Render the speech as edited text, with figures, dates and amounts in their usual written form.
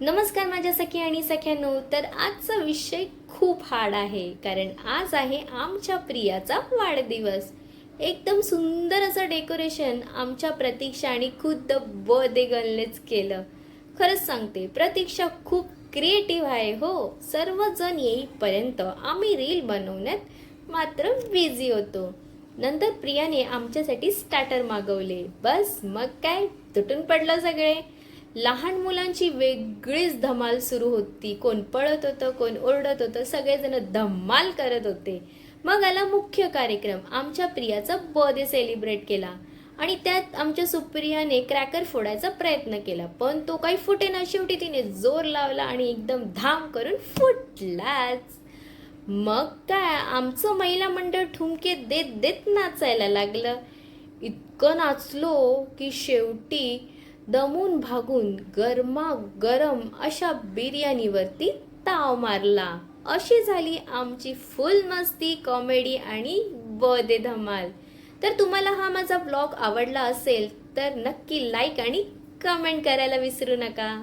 नमस्कार माझ्या सखी आणि सख्यांनो. तर आजचा विषय खूप हार्ड आहे, कारण आज आहे आमच्या प्रियाचा वाढदिवस. एकदम सुंदर असं डेकोरेशन आमच्या प्रतीक्षा आणि खुद्द बर्थडे गर्लनेच केलं. खरंच सांगते, प्रतीक्षा खूप क्रिएटिव्ह आहे हो. सर्वजण येईपर्यंत आम्ही रील बनवण्यात मात्र बिझी होतो. नंतर प्रियाने आमच्यासाठी स्टार्टर मागवले. बस मग काय, तुटून पडलं सगळे. लहान मुलांची वेगळीच धमाल सुरू होती. कोण पळत होतं, कोण ओरडत होतं, सगळेजण धमाल करत होते. मग आला मुख्य कार्यक्रम. आमच्या प्रियाचा बर्थडे सेलिब्रेट केला आणि त्यात आमच्या सुप्रियाने क्रॅकर फोडायचा प्रयत्न केला, पण तो काही फुटेना. शेवटी तिने जोर लावला आणि एकदम धाम करून फुटलाच. मग काय, आमचं महिला मंडळ ठुमके देत देत नाचायला लागलं. इतकं नाचलो की शेवटी दमून भागून गरमागरम अशा बिर्याणीवरती ताव मारला. अशी झाली आमची फुल मस्ती, कॉमेडी आणि बर्थडे धमाल. तर तुम्हाला हा माझा ब्लॉग आवडला असेल तर नक्की लाईक आणि कमेंट करायला विसरू नका.